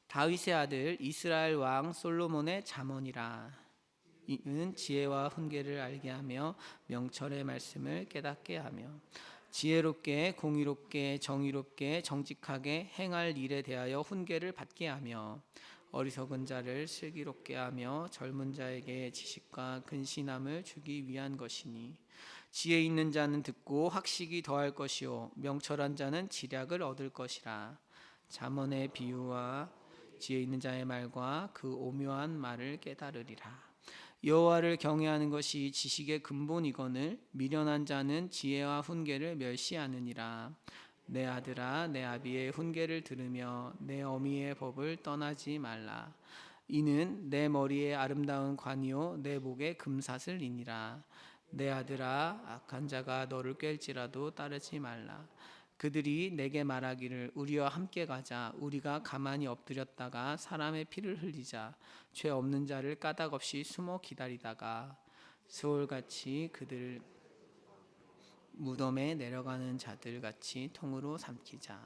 다윗의 아들 이스라엘 왕 솔로몬의 잠언이라. 이는 지혜와 훈계를 알게 하며 명철의 말씀을 깨닫게 하며 지혜롭게 공의롭게 정의롭게 정직하게 행할 일에 대하여 훈계를 받게 하며 어리석은 자를 슬기롭게 하며 젊은 자에게 지식과 근신함을 주기 위한 것이니 지혜 있는 자는 듣고 학식이 더할 것이요 명철한 자는 지략을 얻을 것이라. 잠언의 비유와 지혜 있는 자의 말과 그 오묘한 말을 깨달으리라. 여호와를 경외하는 것이 지식의 근본이거늘 미련한 자는 지혜와 훈계를 멸시하느니라. 내 아들아, 내 아비의 훈계를 들으며 내 어미의 법을 떠나지 말라. 이는 내 머리에 아름다운 관이요 내 목에 금사슬이니라. 내 아들아, 악한 자가 너를 꿰일지라도 따르지 말라. 그들이 내게 말하기를 우리와 함께 가자. 우리가 가만히 엎드렸다가 사람의 피를 흘리자. 죄 없는 자를 까닭없이 숨어 기다리다가 수월같이 그들 무덤에 내려가는 자들 같이 통으로 삼키자.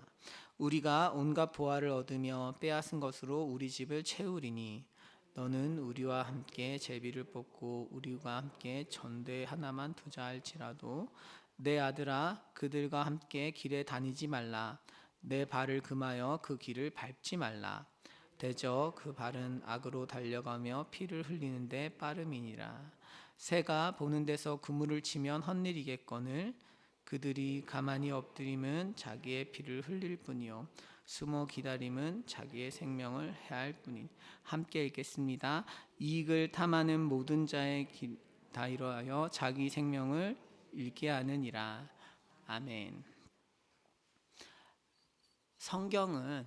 우리가 온갖 보화를 얻으며 빼앗은 것으로 우리 집을 채우리니 너는 우리와 함께 제비를 뽑고 우리와 함께 전대 하나만 두자 할지라도 내 아들아, 그들과 함께 길에 다니지 말라. 내 발을 금하여 그 길을 밟지 말라. 대저 그 발은 악으로 달려가며 피를 흘리는데 빠름이니라. 새가 보는 데서 그물을 치면 헛일이겠거늘 그들이 가만히 엎드림은 자기의 피를 흘릴 뿐이요 숨어 기다림은 자기의 생명을 해할 뿐이니. 함께 읽겠습니다. 이익을 탐하는 모든 자의 길 다 이러하여 자기 생명을 잃게 하느니라. 아멘. 성경은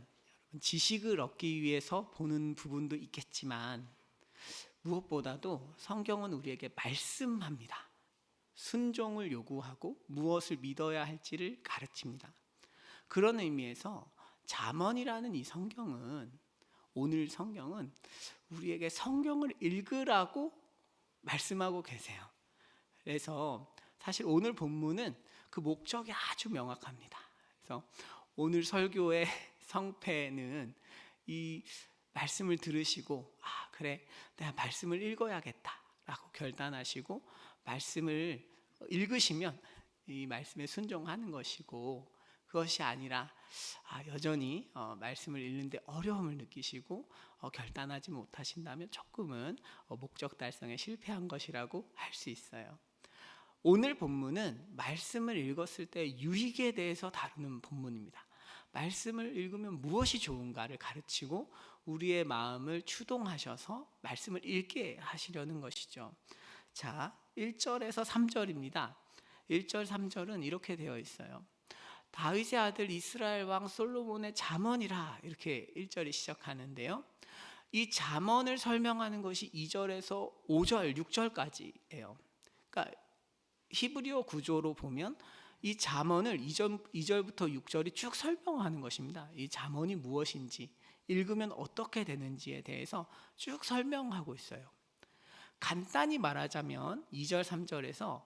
지식을 얻기 위해서 보는 부분도 있겠지만 무엇보다도 성경은 우리에게 말씀합니다. 순종을 요구하고 무엇을 믿어야 할지를 가르칩니다. 그런 의미에서 잠언이라는 이 성경은, 오늘 성경은 우리에게 성경을 읽으라고 말씀하고 계세요. 그래서 사실 오늘 본문은 그 목적이 아주 명확합니다. 그래서 오늘 설교의 성패는 이 말씀을 들으시고 그래 내가 말씀을 읽어야겠다라고 결단하시고 말씀을 읽으시면 이 말씀에 순종하는 것이고, 그것이 아니라 여전히 말씀을 읽는데 어려움을 느끼시고 결단하지 못하신다면 조금은 목적 달성에 실패한 것이라고 할 수 있어요. 오늘 본문은 말씀을 읽었을 때 유익에 대해서 다루는 본문입니다. 말씀을 읽으면 무엇이 좋은가를 가르치고 우리의 마음을 추동하셔서 말씀을 읽게 하시려는 것이죠. 자, 1절에서 3절입니다. 1절, 3절은 이렇게 되어 있어요. 다윗의 아들 이스라엘 왕 솔로몬의 잠언이라, 이렇게 1절이 시작하는데요. 이 잠언을 설명하는 것이 2절에서 5절, 6절까지예요. 그러니까 히브리어 구조로 보면 이 잠언을 2절부터 6절이 쭉 설명하는 것입니다. 이 잠언이 무엇인지, 읽으면 어떻게 되는지에 대해서 쭉 설명하고 있어요. 간단히 말하자면 2절, 3절에서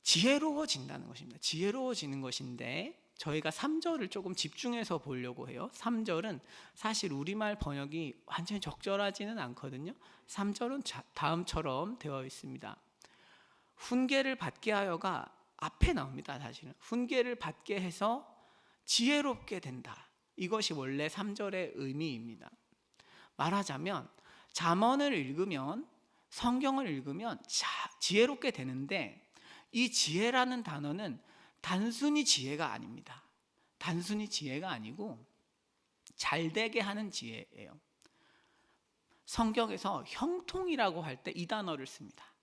지혜로워진다는 것입니다. 지혜로워지는 것인데 저희가 3절을 조금 집중해서 보려고 해요. 3절은 사실 우리말 번역이 완전히 적절하지는 않거든요. 3절은 다음처럼 되어 있습니다. 훈계를 받게 하여가 앞에 나옵니다. 사실은 훈계를 받게 해서 지혜롭게 된다. 이것이 원래 3절의 의미입니다. 말하자면 잠언을 읽으면, 성경을 읽으면 지혜롭게 되는데, 이 지혜라는 단어는 단순히 지혜가 아닙니다. 단순히 지혜가 아니고 잘되게 하는 지혜예요. 성경에서 형통이라고 할 때 이 단어를 씁니다.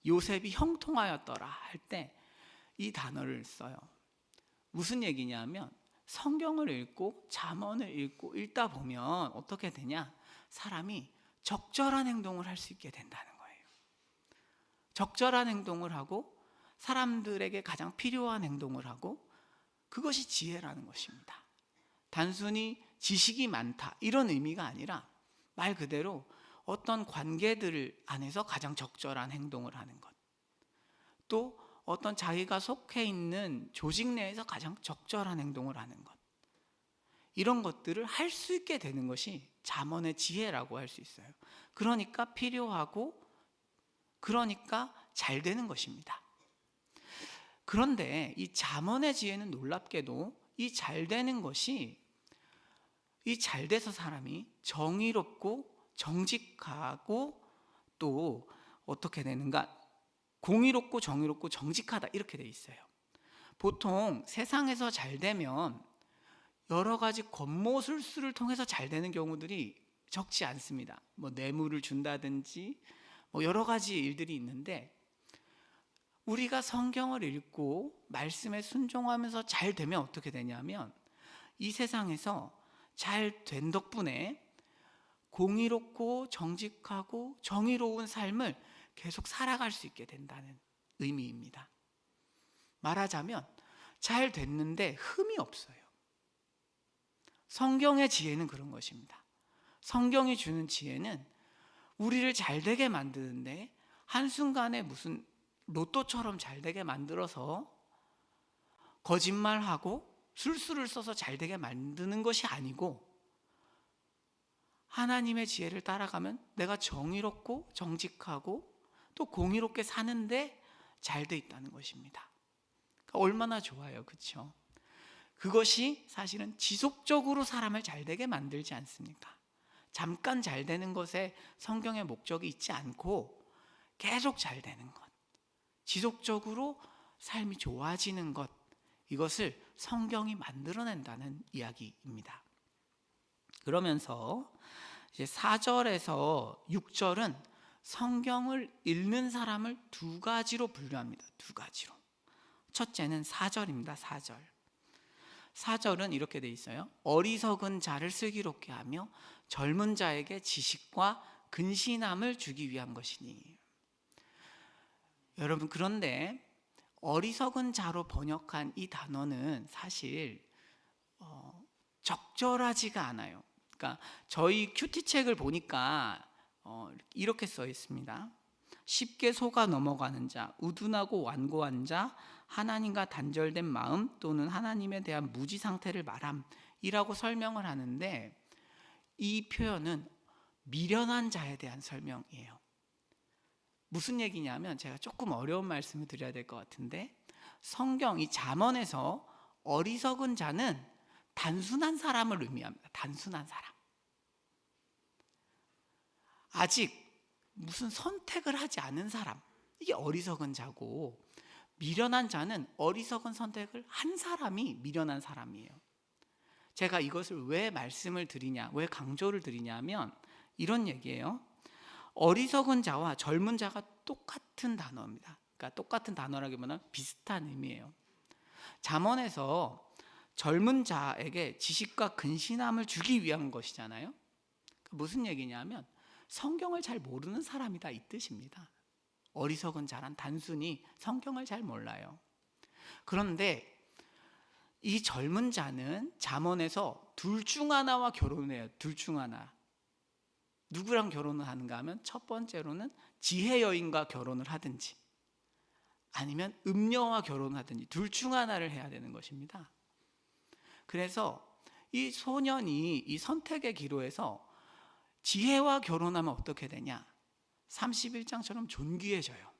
요셉이 형통하였더라 할 때 이 단어를 써요. 무슨 얘기냐면 성경을 읽고 잠언을 읽고 읽다 보면 어떻게 되냐? 사람이 적절한 행동을 할 수 있게 된다는 거예요. 적절한 행동을 하고 사람들에게 가장 필요한 행동을 하고, 그것이 지혜라는 것입니다. 단순히 지식이 많다 이런 의미가 아니라 말 그대로 어떤 관계들 안에서 가장 적절한 행동을 하는 것, 또 어떤 자기가 속해 있는 조직 내에서 가장 적절한 행동을 하는 것, 이런 것들을 할 수 있게 되는 것이 잠언의 지혜라고 할 수 있어요. 그러니까 필요하고, 그러니까 잘 되는 것입니다. 그런데 이 잠언의 지혜는 놀랍게도 이 잘 되는 것이, 이 잘 돼서 사람이 정의롭고 정직하고 또 어떻게 되는가, 공의롭고 정의롭고 정직하다, 이렇게 돼 있어요. 보통 세상에서 잘 되면 여러 가지 겉모술수를 통해서 잘 되는 경우들이 적지 않습니다. 뭐 뇌물을 준다든지 뭐 여러 가지 일들이 있는데, 우리가 성경을 읽고 말씀에 순종하면서 잘 되면 어떻게 되냐면, 이 세상에서 잘 된 덕분에 공의롭고 정직하고 정의로운 삶을 계속 살아갈 수 있게 된다는 의미입니다. 말하자면 잘 됐는데 흠이 없어요. 성경의 지혜는 그런 것입니다. 성경이 주는 지혜는 우리를 잘 되게 만드는데, 한순간에 무슨 로또처럼 잘 되게 만들어서 거짓말하고 술수를 써서 잘 되게 만드는 것이 아니고, 하나님의 지혜를 따라가면 내가 정의롭고 정직하고 또 공의롭게 사는데 잘 돼 있다는 것입니다. 그러니까 얼마나 좋아요, 그렇죠? 그것이 사실은 지속적으로 사람을 잘 되게 만들지 않습니까? 잠깐 잘 되는 것에 성경의 목적이 있지 않고 계속 잘 되는 것, 지속적으로 삶이 좋아지는 것, 이것을 성경이 만들어낸다는 이야기입니다. 그러면서 이제 4절에서 6절은 성경을 읽는 사람을 두 가지로 분류합니다. 두 가지로. 첫째는 4절입니다. 4절. 4절은 이렇게 돼 있어요. 어리석은 자를 슬기롭게 하며 젊은 자에게 지식과 근신함을 주기 위한 것이니. 여러분, 그런데 어리석은 자로 번역한 이 단어는 사실 적절하지가 않아요. 그러니까 저희 큐티책을 보니까 이렇게 써 있습니다. 쉽게 속아 넘어가는 자, 우둔하고 완고한 자, 하나님과 단절된 마음 또는 하나님에 대한 무지 상태를 말함이라고 설명을 하는데, 이 표현은 미련한 자에 대한 설명이에요. 무슨 얘기냐면, 제가 조금 어려운 말씀을 드려야 될 것 같은데, 성경 이 잠언에서 어리석은 자는 단순한 사람을 의미합니다. 단순한 사람. 아직 무슨 선택을 하지 않은 사람, 이게 어리석은 자고, 미련한 자는 어리석은 선택을 한 사람이 미련한 사람이에요. 제가 이것을 왜 말씀을 드리냐, 왜 강조를 드리냐면 이런 얘기예요. 어리석은 자와 젊은 자가 똑같은 단어입니다. 그러니까 똑같은 단어라기보다는 비슷한 의미예요. 잠언에서 젊은 자에게 지식과 근신함을 주기 위한 것이잖아요. 무슨 얘기냐면 성경을 잘 모르는 사람이다, 이 뜻입니다. 어리석은 자란 단순히 성경을 잘 몰라요. 그런데 이 젊은 자는 잠언에서 둘 중 하나와 결혼을 해요. 둘 중 하나. 누구랑 결혼을 하는가 하면, 첫 번째로는 지혜 여인과 결혼을 하든지 아니면 음녀와 결혼을 하든지 둘 중 하나를 해야 되는 것입니다. 그래서 이 소년이 이 선택의 기로에서 지혜와 결혼하면 어떻게 되냐? 31장처럼 존귀해져요.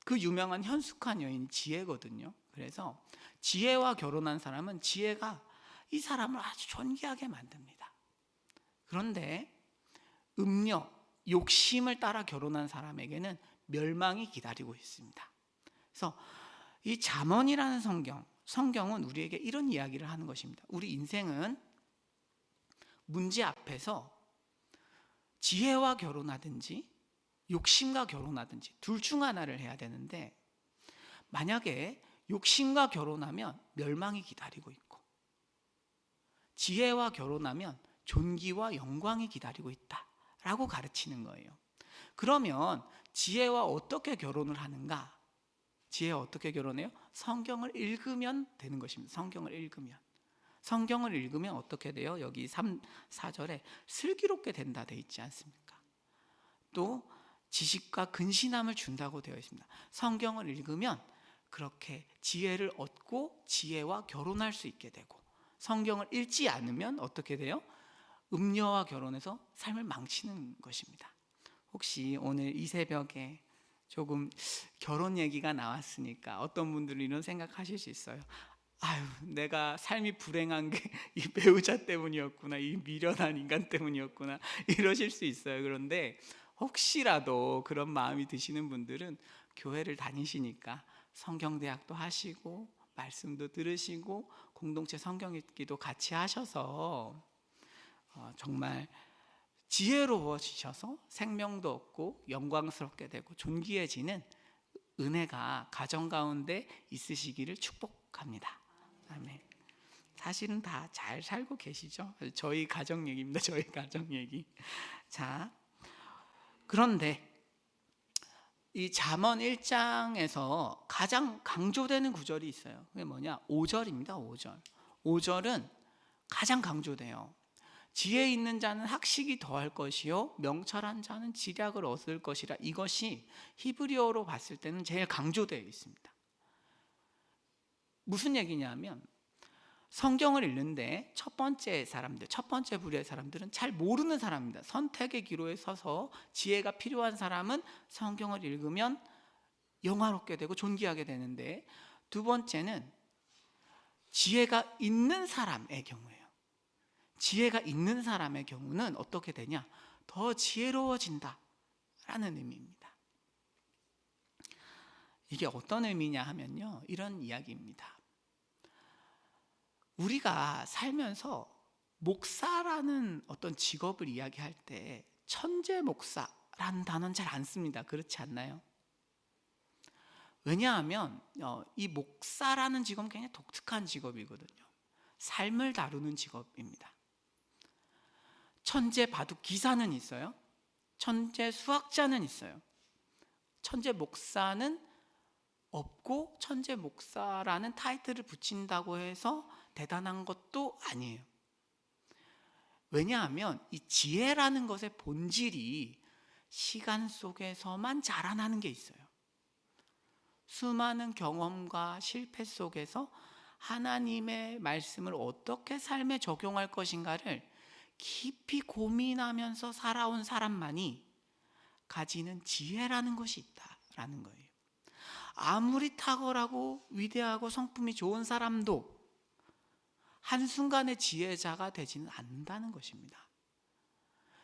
그 유명한 현숙한 여인이 지혜거든요. 그래서 지혜와 결혼한 사람은 지혜가 이 사람을 아주 존귀하게 만듭니다. 그런데 음녀, 욕심을 따라 결혼한 사람에게는 멸망이 기다리고 있습니다. 그래서 이 잠언이라는 성경은 우리에게 이런 이야기를 하는 것입니다. 우리 인생은 문제 앞에서 지혜와 결혼하든지 욕심과 결혼하든지 둘 중 하나를 해야 되는데, 만약에 욕심과 결혼하면 멸망이 기다리고 있고, 지혜와 결혼하면 존귀와 영광이 기다리고 있다라고 가르치는 거예요. 그러면 지혜와 어떻게 결혼을 하는가? 지혜와 어떻게 결혼해요? 성경을 읽으면 되는 것입니다. 성경을 읽으면 어떻게 돼요? 여기 4절에 슬기롭게 된다 되어 있지 않습니까? 또 지식과 근신함을 준다고 되어 있습니다. 성경을 읽으면 그렇게 지혜를 얻고 지혜와 결혼할 수 있게 되고, 성경을 읽지 않으면 어떻게 돼요? 음녀와 결혼해서 삶을 망치는 것입니다. 혹시 오늘 이 새벽에 조금 결혼 얘기가 나왔으니까 어떤 분들은 이런 생각하실 수 있어요. 아유, 내가 삶이 불행한 게 이 배우자 때문이었구나, 이 미련한 인간 때문이었구나, 이러실 수 있어요. 그런데 혹시라도 그런 마음이 드시는 분들은 교회를 다니시니까 성경대학도 하시고 말씀도 들으시고 공동체 성경 읽기도 같이 하셔서 정말 지혜로워지셔서 생명도 얻고 영광스럽게 되고 존귀해지는 은혜가 가정 가운데 있으시기를 축복합니다. 아멘. 사실은 다 잘 살고 계시죠? 저희 가정 얘기입니다. 저희 가정 얘기. 자, 그런데 이 잠언 1장에서 가장 강조되는 구절이 있어요. 그게 뭐냐? 5절입니다. 5절. 5절은 가장 강조돼요. 지혜 있는 자는 학식이 더할 것이요 명철한 자는 지략을 얻을 것이라. 이것이 히브리어로 봤을 때는 제일 강조되어 있습니다. 무슨 얘기냐면 성경을 읽는데 첫 번째 부류의 사람들은 잘 모르는 사람입니다. 선택의 기로에 서서 지혜가 필요한 사람은 성경을 읽으면 영화롭게 되고 존귀하게 되는데, 두 번째는 지혜가 있는 사람의 경우예요. 지혜가 있는 사람의 경우는 어떻게 되냐? 더 지혜로워진다 라는 의미입니다. 이게 어떤 의미냐 하면요, 이런 이야기입니다. 우리가 살면서 목사라는 어떤 직업을 이야기할 때 천재 목사라는 단어는 잘 안 씁니다. 그렇지 않나요? 왜냐하면 이 목사라는 직업은 굉장히 독특한 직업이거든요. 삶을 다루는 직업입니다. 천재 바둑 기사는 있어요. 천재 수학자는 있어요. 천재 목사는 없고 천재 목사라는 타이틀을 붙인다고 해서 대단한 것도 아니에요. 왜냐하면 이 지혜라는 것의 본질이 시간 속에서만 자라나는 게 있어요. 수많은 경험과 실패 속에서 하나님의 말씀을 어떻게 삶에 적용할 것인가를 깊이 고민하면서 살아온 사람만이 가지는 지혜라는 것이 있다라는 거예요. 아무리 탁월하고 위대하고 성품이 좋은 사람도 한순간에 지혜자가 되지는 않는다는 것입니다.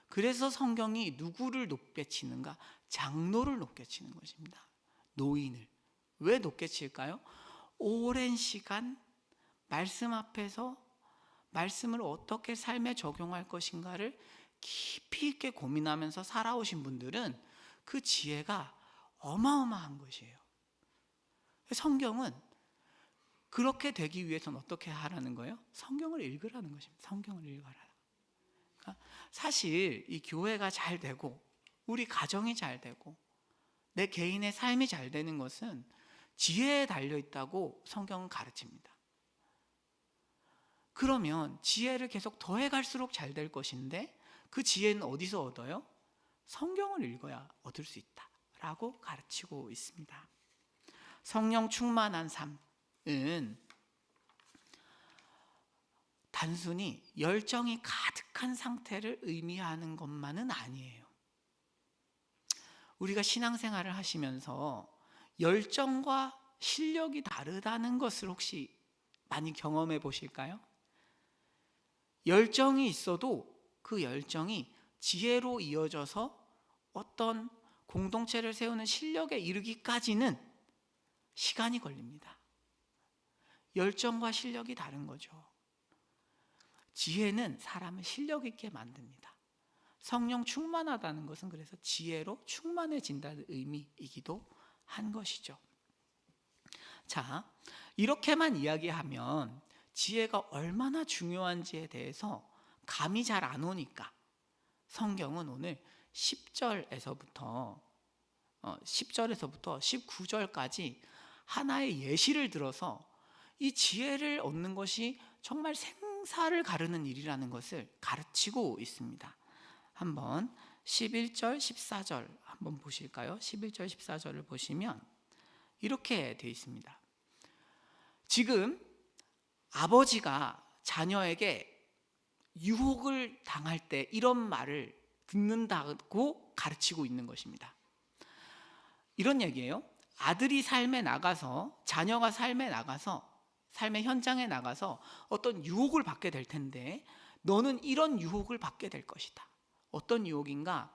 그래서 성경이 누구를 높게 치는가? 장로를 높게 치는 것입니다. 노인을. 왜 높게 칠까요? 오랜 시간 말씀 앞에서 말씀을 어떻게 삶에 적용할 것인가를 깊이 있게 고민하면서 살아오신 분들은 그 지혜가 어마어마한 것이에요. 성경은 그렇게 되기 위해서는 어떻게 하라는 거예요? 성경을 읽으라는 것입니다. 성경을 읽어라. 그러니까 사실 이 교회가 잘 되고 우리 가정이 잘 되고 내 개인의 삶이 잘 되는 것은 지혜에 달려있다고 성경은 가르칩니다. 그러면 지혜를 계속 더해갈수록 잘 될 것인데 그 지혜는 어디서 얻어요? 성경을 읽어야 얻을 수 있다라고 가르치고 있습니다. 성령 충만한 삶은 단순히 열정이 가득한 상태를 의미하는 것만은 아니에요. 우리가 신앙생활을 하시면서 열정과 실력이 다르다는 것을 혹시 많이 경험해 보실까요? 열정이 있어도 그 열정이 지혜로 이어져서 어떤 공동체를 세우는 실력에 이르기까지는 시간이 걸립니다. 열정과 실력이 다른 거죠. 지혜는 사람을 실력 있게 만듭니다. 성령 충만하다는 것은 그래서 지혜로 충만해진다는 의미이기도 한 것이죠. 자, 이렇게만 이야기하면 지혜가 얼마나 중요한지에 대해서 감이 잘 안 오니까 성경은 오늘 10절에서부터 19절까지 하나의 예시를 들어서 이 지혜를 얻는 것이 정말 생사를 가르는 일이라는 것을 가르치고 있습니다. 한번 11절, 14절 한번 보실까요? 11절, 14절을 보시면 이렇게 되어 있습니다. 지금 아버지가 자녀에게 유혹을 당할 때 이런 말을 듣는다고 가르치고 있는 것입니다. 이런 얘기예요. 아들이 삶에 나가서, 자녀가 삶에 나가서, 삶의 현장에 나가서 어떤 유혹을 받게 될 텐데 너는 이런 유혹을 받게 될 것이다. 어떤 유혹인가?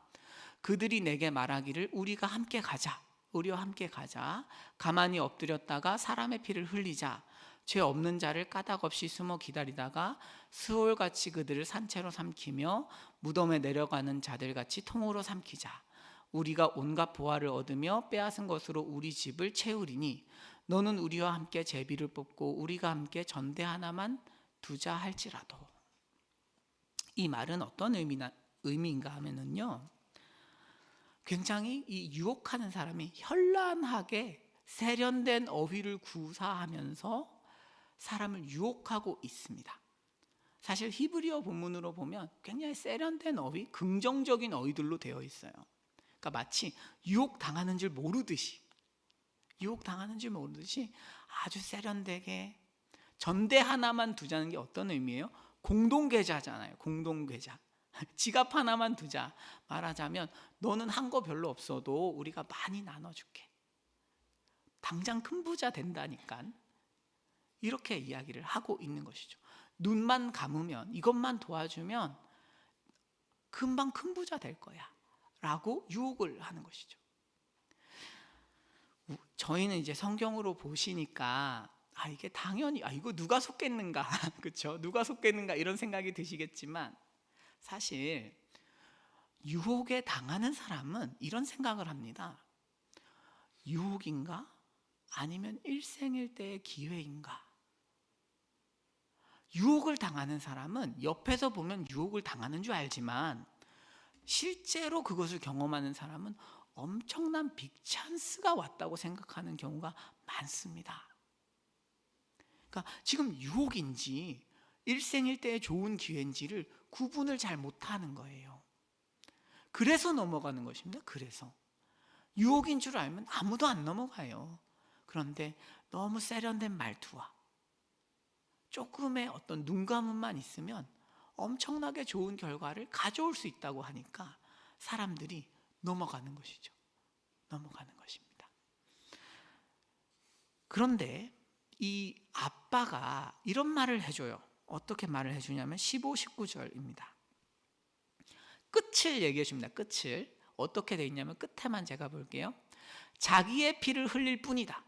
그들이 내게 말하기를 우리가 함께 가자. 우리와 함께 가자. 가만히 엎드렸다가 사람의 피를 흘리자. 죄 없는 자를 까닭없이 숨어 기다리다가 스올같이 그들을 산채로 삼키며 무덤에 내려가는 자들같이 통으로 삼키자. 우리가 온갖 보화를 얻으며 빼앗은 것으로 우리 집을 채우리니 너는 우리와 함께 제비를 뽑고 우리가 함께 전대 하나만 두자 할지라도. 이 말은 어떤 의미인가 하면은요, 굉장히 이 유혹하는 사람이 현란하게 세련된 어휘를 구사하면서 사람을 유혹하고 있습니다. 사실 히브리어 본문으로 보면 굉장히 세련된 어휘, 긍정적인 어휘들로 되어 있어요. 그러니까 마치 유혹당하는 줄 모르듯이 아주 세련되게 전대 하나만 두자는 게 어떤 의미예요? 공동계좌잖아요. 공동계좌. 지갑 하나만 두자. 말하자면 너는 한 거 별로 없어도 우리가 많이 나눠줄게. 당장 큰 부자 된다니까. 이렇게 이야기를 하고 있는 것이죠. 눈만 감으면, 이것만 도와주면 금방 큰 부자 될 거야 라고 유혹을 하는 것이죠. 저희는 이제 성경으로 보시니까 이게 당연히 이거 누가 속겠는가 그렇죠? 누가 속겠는가 이런 생각이 드시겠지만, 사실 유혹에 당하는 사람은 이런 생각을 합니다. 유혹인가? 아니면 일생일대의 기회인가? 유혹을 당하는 사람은 옆에서 보면 유혹을 당하는 줄 알지만 실제로 그것을 경험하는 사람은 엄청난 빅찬스가 왔다고 생각하는 경우가 많습니다. 그러니까 지금 유혹인지 일생일대의 좋은 기회인지를 구분을 잘 못하는 거예요. 그래서 넘어가는 것입니다. 그래서 유혹인 줄 알면 아무도 안 넘어가요. 그런데 너무 세련된 말투와 조금의 어떤 눈감음만 있으면 엄청나게 좋은 결과를 가져올 수 있다고 하니까 사람들이 넘어가는 것이죠. 넘어가는 것입니다. 그런데 이 아빠가 이런 말을 해줘요. 어떻게 말을 해주냐면 15, 19절입니다. 끝을 얘기해 줍니다. 끝을. 어떻게 되어 있냐면 끝에만 제가 볼게요. 자기의 피를 흘릴 뿐이다.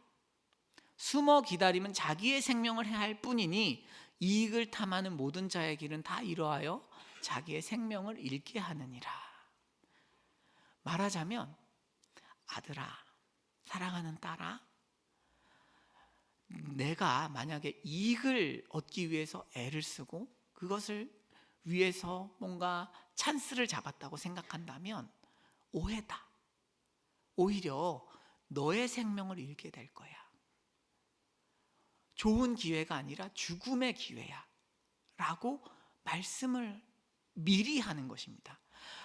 숨어 기다리면 자기의 생명을 해할 뿐이니 이익을 탐하는 모든 자의 길은 다 이러하여 자기의 생명을 잃게 하느니라. 말하자면 아들아, 사랑하는 딸아, 내가 만약에 이익을 얻기 위해서 애를 쓰고 그것을 위해서 뭔가 찬스를 잡았다고 생각한다면 오해다. 오히려 너의 생명을 잃게 될 거야. 좋은 기회가 아니라 죽음의 기회야 라고 말씀을 미리 하는 것입니다.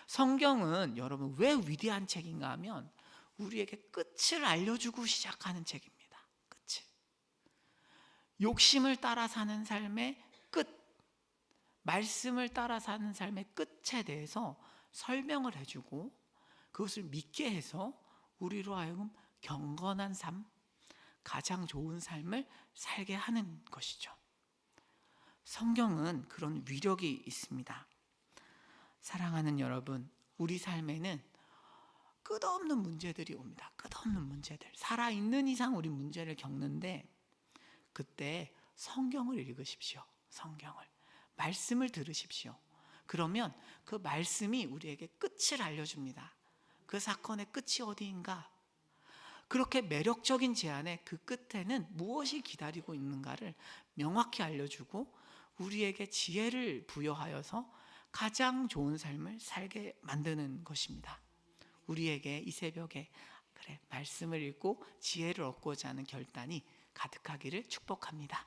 성경은 여러분 왜 위대한 책인가 하면 우리에게 끝을 알려주고 시작하는 책입니다. 끝을. 욕심을 따라 사는 삶의 끝, 말씀을 따라 사는 삶의 끝에 대해서 설명을 해주고 그것을 믿게 해서 우리로 하여금 경건한 삶, 가장 좋은 삶을 살게 하는 것이죠. 성경은 그런 위력이 있습니다. 사랑하는 여러분, 우리 삶에는 끝없는 문제들이 옵니다. 끝없는 문제들. 살아있는 이상 우리 문제를 겪는데 그때 성경을 읽으십시오. 성경을. 말씀을 들으십시오. 그러면 그 말씀이 우리에게 끝을 알려줍니다. 그 사건의 끝이 어디인가? 그렇게 매력적인 제안의 그 끝에는 무엇이 기다리고 있는가를 명확히 알려주고 우리에게 지혜를 부여하여서 가장 좋은 삶을 살게 만드는 것입니다. 우리에게 이 새벽에 말씀을 읽고 지혜를 얻고자 하는 결단이 가득하기를 축복합니다.